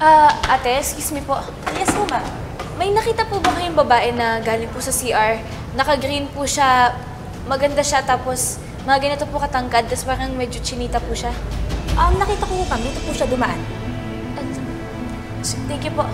Ate, excuse me po. Yes po, ma'am. May nakita po ba kayong babae na galing po sa CR? Naka-green po siya, maganda siya, tapos mga ganito po katangkad, tapos parang medyo chinita po siya. Nakita ko po, ma'am. Dito po siya dumaan. Thank you po.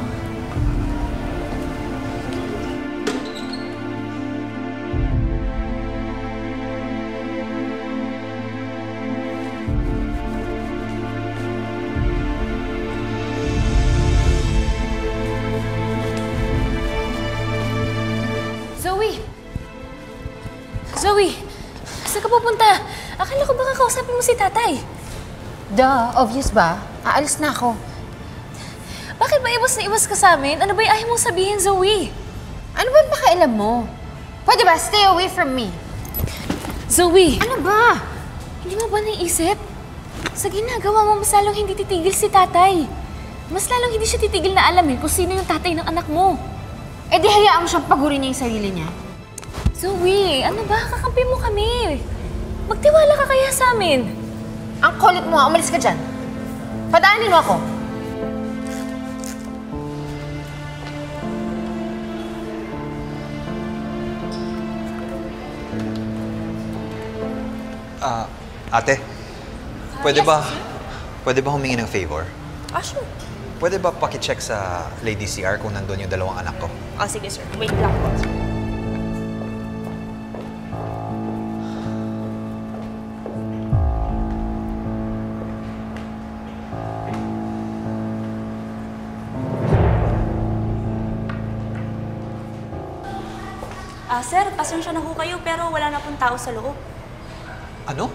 Zoe! Saan ka pupunta? Akala ko baka kausapin mo si tatay. Duh, obvious ba? Aalis na ako. Bakit ba iwas na iwas ka sa amin? Ano ba yung ayaw mong sabihin, Zoe? Ano ba pakialam mo? Pwede ba, stay away from me? Zoe! Ano ba? Hindi mo ba naiisip? Sa ginagawa mo, mas lalong hindi titigil si tatay. Mas lalong hindi siya titigil na alamin kung sino yung tatay ng anak mo. Eh di hayaan mo siyang pagurin niya yung sarili niya. Zoe, ano ba? Kakampi mo kami. Magtiwala ka kaya sa amin. Ang kulit mo, umalis ka dyan. Padaanin mo ako. Ate, pwede ba humingi ng favor? Sure. Pwede ba paki-check sa Lady CR kung nandun yung dalawang anak ko? Sige, sir. Wait lang po. Sir, pasensya na ho kayo pero wala na pong tao sa loob. Ano?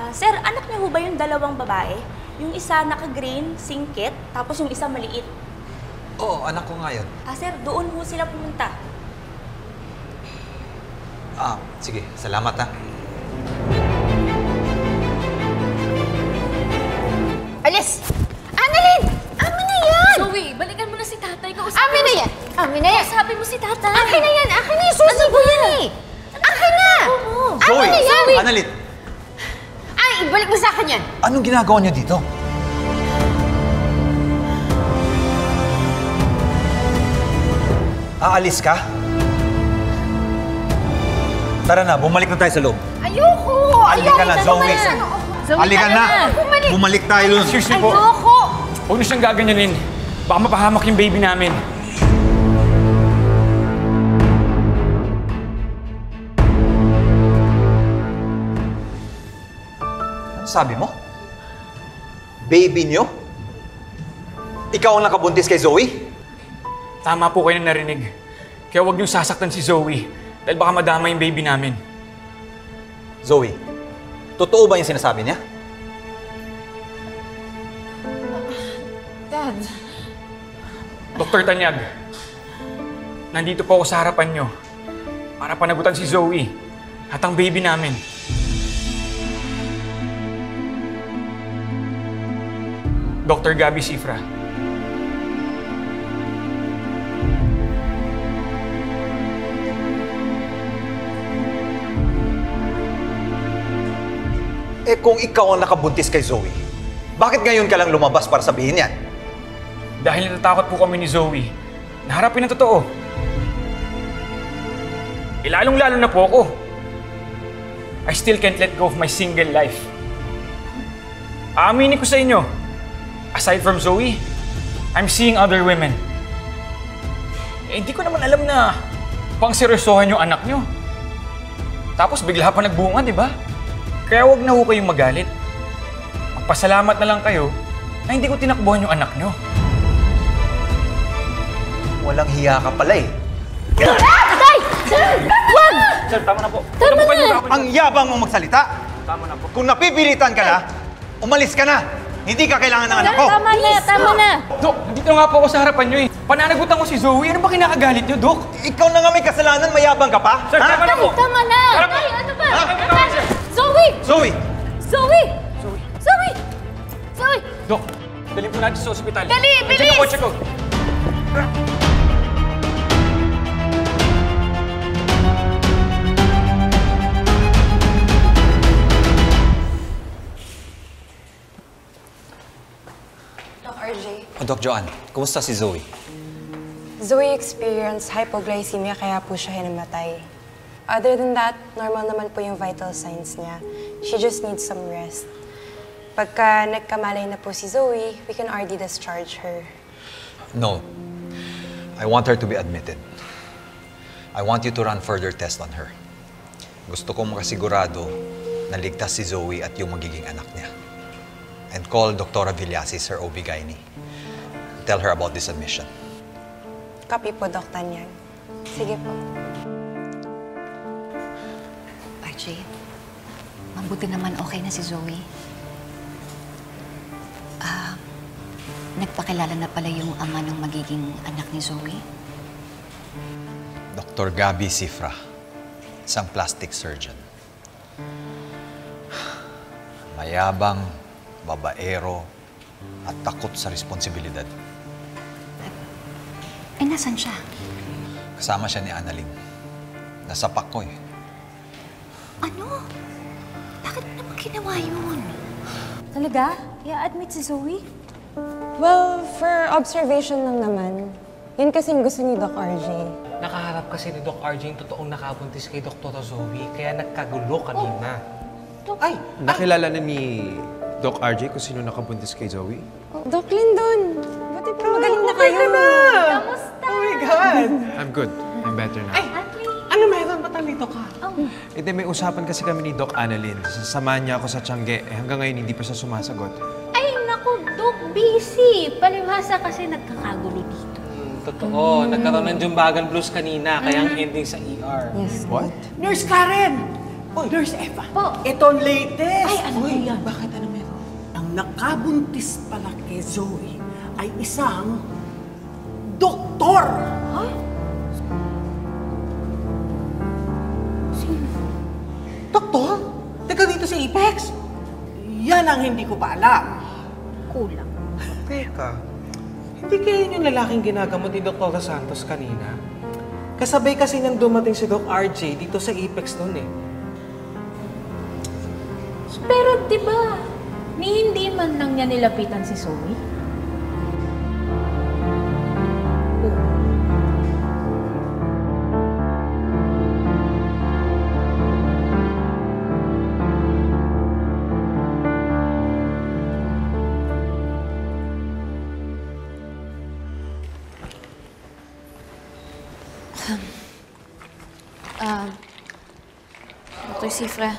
Sir, anak niyo ho ba yung dalawang babae? Yung isa naka-green, singkit, tapos yung isa maliit. Oo, anak ko nga yun. Sir, doon ho sila pumunta. Sige. Salamat, ha. Alis! Annalyn! Amin na yan! Zoe, balikan mo na si tatay. Amin na yan! Amin na yan! Kausapin mo si tatay. Akin na yan! Akin na yung susi ko yan eh! Akin na! Zoe! Akin na yan! Annalyn! Ay, ibalik mo sa akin yan! Anong ginagawa niyo dito? Aalis ka? Tara na, bumalik na tayo sa loob. Ayoko! Halika na, Zoe! Zoe, Halika na! Bumalik! Bumalik tayo dun. Excuse me po. Ayoko! Huwag niyo siyang gaganyanin. Baka mapahamak yung baby namin. Ano sabi mo? Baby niyo? Ikaw ang nakabuntis kay Zoe? Tama po kayo na narinig. Kaya huwag niyong sasaktan si Zoe. Dahil baka madama yung baby namin. Zoe, totoo ba yung sinasabi niya? Dad. Dr. Tanyag, nandito po ako sa harapan niyo para panagutan si Zoe at ang baby namin. Dr. Gabby Cifra. Eh kung ikaw ang nakabuntis kay Zoe, bakit ngayon ka lang lumabas para sabihin yan? Dahil natatakot po kami ni Zoe na harapin ang totoo. Lalong-lalo na po ako. I still can't let go of my single life. Aaminin ko sa inyo, aside from Zoe, I'm seeing other women. Eh, hindi ko naman alam na pang-seryosohan yung anak nyo. Tapos bigla pa nagbunga, di ba? Kaya huwag na ho kayong magalit. Magpasalamat na lang kayo na hindi ko tinakbuhan yung anak nyo. Walang hiya ka pala eh. Tay! Wag! Sir, tama na po. Tama na! Ang yabang mong magsalita. Tama na po. Kung napipilitan ka na, umalis ka na. Hindi ka kailangan ng anak ko. Tama na, tama na. Dok, nandito nga po ako sa harapan nyo eh. Pananagutan ko si Zoe. Ano ba kinakagalit nyo, Dok? Ikaw na nga may kasalanan, mayabang ka pa? Sir, tama na po. Tama na. Tara po. Tay, ano ba? Tama na, sir. Zoe! Zoe! Zoe! Zoe! Zoe! Dok, dalhin po natin sa ospital. Dali, Nandiyan bilis! ang kotse ko. RJ. Doc Joanne, kumusta si Zoe? Zoe experienced hypoglycemia kaya po siya hinamatay. Other than that, normal naman po yung vital signs niya. She just needs some rest. Pagka nagkamalay na po si Zoe, we can already discharge her. No. I want her to be admitted. I want you to run further tests on her. Gusto kong makasigurado na ligtas si Zoe at yung magiging anak niya. And call Dr. Villasis, her OB-GYN. Tell her about this admission. Copy po, Doc Tanyag. Sige po. RJ, mabuti naman okay na si Zoe. Nagpakilala na pala yung ama ng magiging anak ni Zoe. Dr. Gabby Cifra, isang plastic surgeon. Mayabang, babaero, at takot sa responsibilidad. Eh, nasan siya? Kasama siya ni Annalyn. Nasa Paco eh. Ano? Bakit naman ginawa yun? Talaga? I-admit si Zoe? Well, for observation lang naman. Yun kasing gusto ni Doc RJ. Nakaharap kasi ni Doc RJ yung totoong nakabuntis kay Dr. Zoe, kaya nagkagulo kanina. Ay! Nakilala na ni Doc RJ kung sino nakabuntis kay Zoe? Doc Lindon, buti po magaling na kayo. Kamusta? Oh my God! I'm good. I'm better now. Ano meron? Ba't nandito ka? Hindi, may usapan kasi kami ni Doc Annalyn. Sasamahan niya ako sa Tiangge. Hanggang ngayon, hindi pa siya sumasagot. Ay, naku, Doc, busy. Palibhasa kasi nagkakagulo dito. Totoo. Nagkaroon ng Jumbagan Blues kanina, kaya ang ending sa ER. Yes. What? Nurse Karen! Nurse Eva! Po. Ito ang latest! Ay, ano po yan? Bakit ano meron? Ang nakabuntis pala kay Zoe ay isang doktor! Huh? Sino? Doktor? Taga dito sa Apex? Yan ang hindi ko pa alam. Kulang. Teka, hindi kaya yun yung lalaking ginagamot ni Dr. Santos kanina? Kasabay kasi nang dumating si Doc RJ dito sa Apex noon eh. Pero di ba, hindi man lang niya nilapitan si Zoe? Dr. Cifra,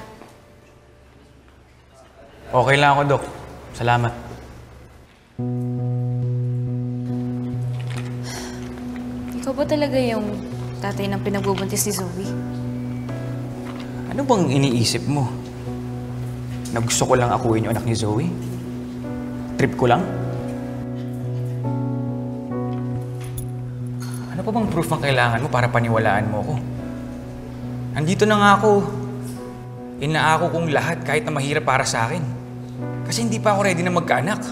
Okay lang ako, Dok. Salamat. ikaw ba talaga yung tatay ng pinagbubuntis ni Zoe? Ano bang iniisip mo? Na gusto ko lang akuin yung anak ni Zoe? Trip ko lang? Ano pa bang proof ang kailangan mo para paniwalaan mo ako? Nandito na nga ako. Inaako kong lahat kahit na mahirap para sa akin. Kasi hindi pa ako ready na magkaanak.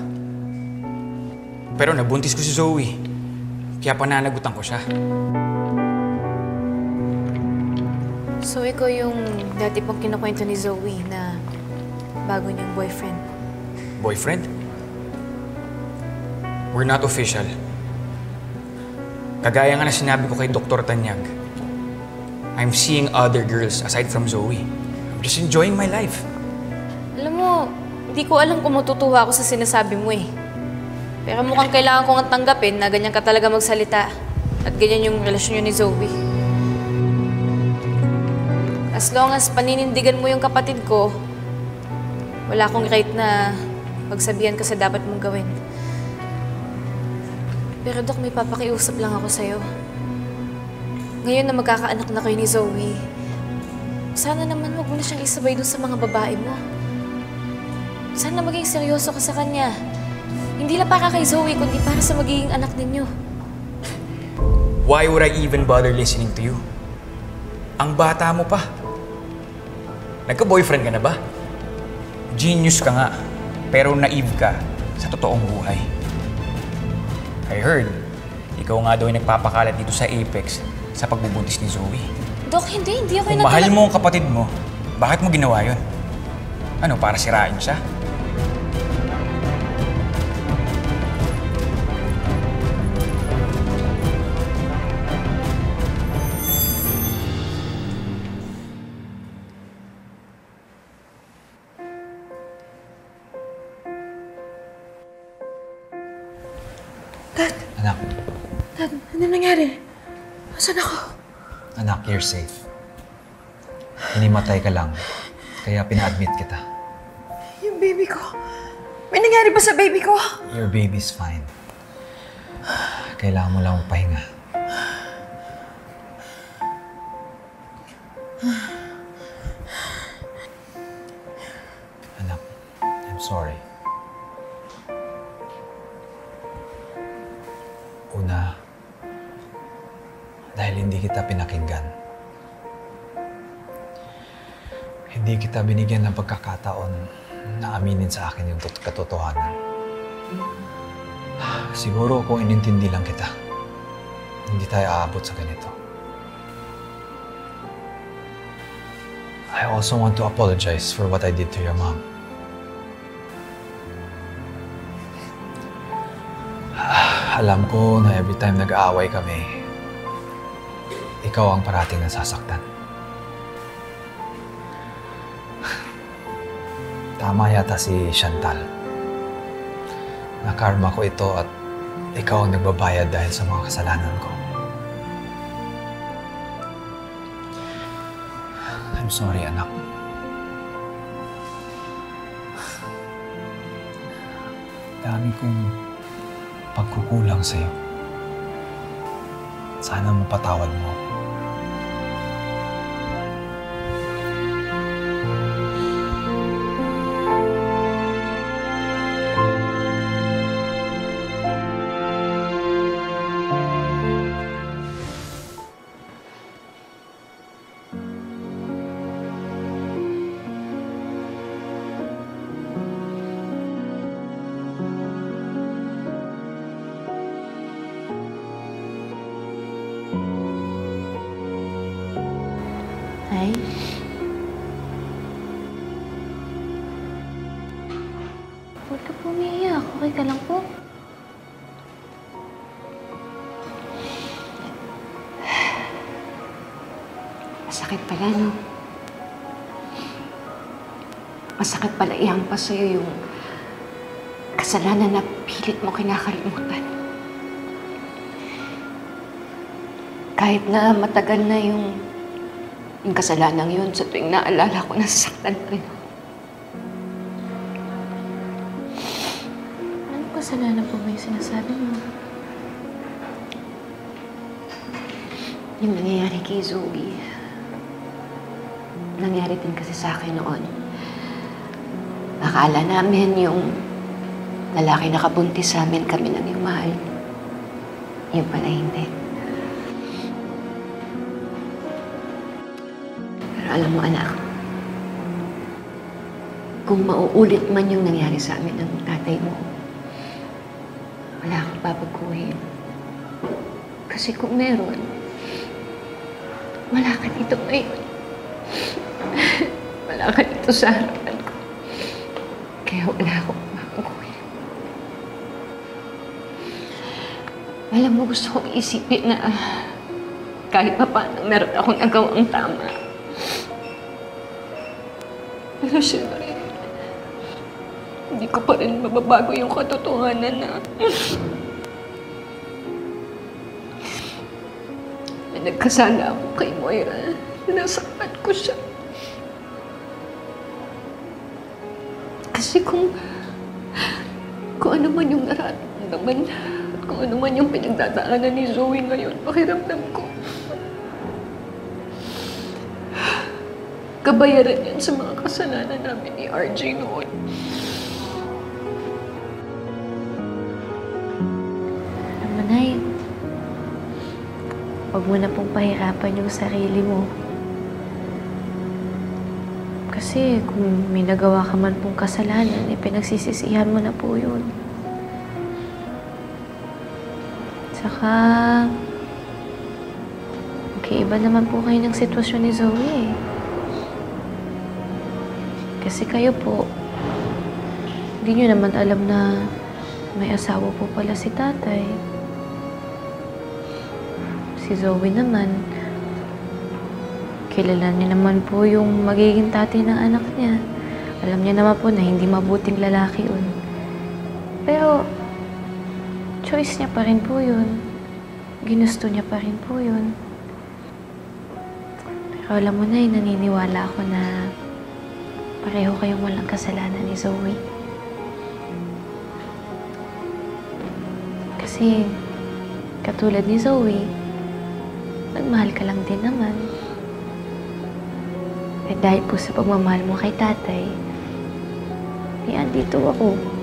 Pero nabuntis ko si Zoe. Kaya pananagutan ko siya. So, ikaw yung dati pang kinukwento ni Zoe na bago niyang boyfriend. Boyfriend? We're not official. Kagaya nga na sinabi ko kay Dr. Tanyag, I'm seeing other girls aside from Zoe. I'm just enjoying my life. Alam mo, hindi ko alam kung matutuwa ako sa sinasabi mo eh. Pero mukhang kailangan kong tanggapin na ganyan ka talaga magsalita. At ganyan yung relasyon niyo ni Zoe. As long as paninindigan mo yung kapatid ko, wala akong right na pagsabihan ka sa dapat mong gawin. Pero Dok, may papakiusap lang ako sa'yo. Ngayon na magkakaanak na kayo ni Zoe, sana naman wag mo na siyang isabay dun sa mga babae mo. Sana maging seryoso ka sa kanya. Hindi lang para kay Zoe, kundi para sa magiging anak ninyo. Why would I even bother listening to you? Ang bata mo pa. Nagka-boyfriend ka na ba? Genius ka nga, pero naive ka sa totoong buhay. I heard, ikaw nga daw ay nagpapakalat dito sa Apex sa pagbubuntis ni Zoe. Dok, hindi ako Kung mahal mo ang kapatid mo, bakit mo ginawa yun? Ano, para sirain siya? Dad! Anak, Dad, ano nangyari? Asan ako? anak, you're safe. Hinimatay ka lang, kaya pina-admit kita. Yung baby ko. May nangyari ba sa baby ko? Your baby's fine. Kailangan mo lang magpahinga. Anak, I'm sorry. Una, dahil hindi kita pinakinggan. Hindi kita binigyan ng pagkakataon na aminin sa akin yung katotohanan. Siguro kung inintindi lang kita, hindi tayo aabot sa ganito. I also want to apologize for what I did to your mom. Alam ko na every time nag-aaway kami, ikaw ang parating nasasaktan. Tama yata si Chantal. Nakarma ko ito at ikaw ang nagbabayad dahil sa mga kasalanan ko. I'm sorry, anak. Dami kong pagkukulang sa'yo. Sana mapatawad mo. Ay? Huwag ka po umiiyak. Okay ka lang po? Masakit pala, no? Masakit pala ihampas sa'yo yung kasalanan na pilit mo kinakalimutan. Kahit na matagal na yung kasalanan yun, sa tuwing naalala ko, nasasaktan pa rin ako. Anong kasalanan po ba yung sinasabi mo? Yung nangyayari kay Zoe, nangyari din kasi sa akin noon. Akala namin yung lalaki nakabuntis sa amin, kami lang yung mahal. Yung pala hindi. Pero alam mo, anak, kung mauulit man yung nangyari sa amin ng tatay mo, wala akong babaguhin. Kasi kung meron, wala ka dito ngayon. Wala ka dito sa harapan ko. Kaya wala akong babaguhin. Alam mo, gusto kong isipin na kahit pa paano meron akong nagawang tama. Pero syempre, hindi ko pa rin mababago yung katotohanan na nagkasala ako kay Moira. Nasaktan ko siya. Kasi kung ano man yung nararamdaman at kung ano man yung pinagdadaanan ni Zoe ngayon, pakiramdam ko, kabayaran yan sa mga kasalanan namin ni RJ noon. Alam mo, Nay, huwag mo na pong pahirapan yung sarili mo. Kasi kung may nagawa ka man pong kasalanan, pinagsisisihan mo na po yun. Saka, iba naman po kayo ng sitwasyon ni Zoe. Kasi kayo po, hindi nyo naman alam na may asawa po pala si tatay. Si Zoe naman, kilala niya naman po yung magiging tatay ng anak niya. Alam niya naman po na hindi mabuting lalaki yun. Pero, choice niya pa rin po yun. Ginusto niya pa rin po yun. Pero alam mo na, naniniwala ako na pareho kayong walang kasalanan ni Zoe. Kasi, katulad ni Zoe, nagmahal ka lang din naman. At dahil po sa pagmamahal mo kay tatay, andito ako.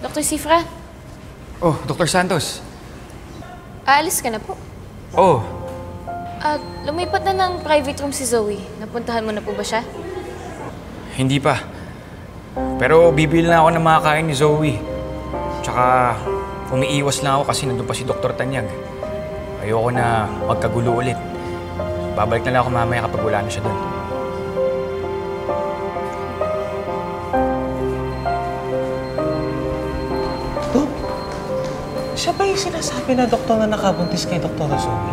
Dr. Sifra, Oh, Dr. Santos. aalis ka na po. Oh, Lumipat na ng private room si Zoe. Napuntahan mo na po ba siya? hindi pa. Pero bibili na ako ng mga kain ni Zoe. Tsaka umiiwas lang ako kasi nandun pa si Dr. Tanyag. Ayoko na magkagulo ulit. Babalik na lang ako mamaya kapag wala na siya doon. Dok, siya ba yung sinasabi na doktor na nakabuntis kay Dr. Zoe?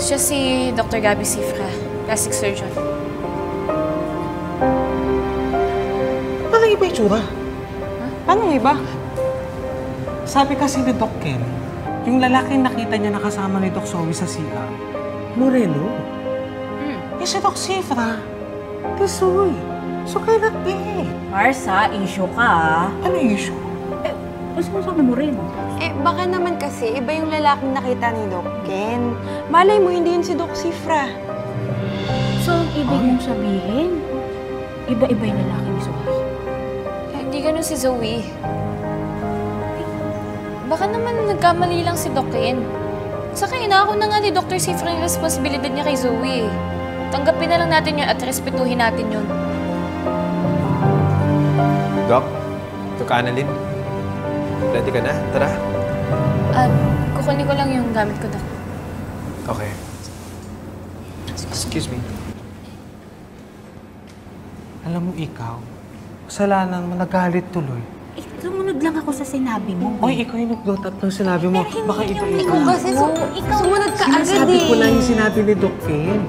Siya si Dr. Gabby Sifra, plastic surgeon. Parang iba yung tsura. Paano iba? Sabi kasi ni Doc Ken, yung lalaking nakita niya nakasama ni Doc Zoe sa CR, moreno. Eh si Doc Sifra, di Zoe. So cannot be. Marsa, issue ka ah. Ano yung issue? Gusto mo sabi mo rin. Baka naman kasi iba yung lalaking nakita ni Doc Ken. Malay mo, hindi yun si Doc Sifra. So, ang ibig mong sabihin, iba-iba yung lalaki ni Zoe. Hindi ganun si Zoe. Baka naman nagkamali lang si Doc Ken. Saka inaako na nga ni Dr. Sifra yung responsibilidad niya kay Zoe. Tanggapin na lang natin yun at respetuhin natin yun. Doc, Doc Annalyn, ready ka na? Tara. Kukunin ko lang yung gamit ko, Doc. Okay. Excuse me. Alam mo ikaw, kasalanan mo, nagalit tuloy. Sumunod lang ako sa sinabi mo. Oy, ikaw yung nag-brought up ng sinabi mo. Baka iba-iba. Ikaw kasi, sumunod ka agad Sinasabi ko lang yung sinabi ni Doc Ken.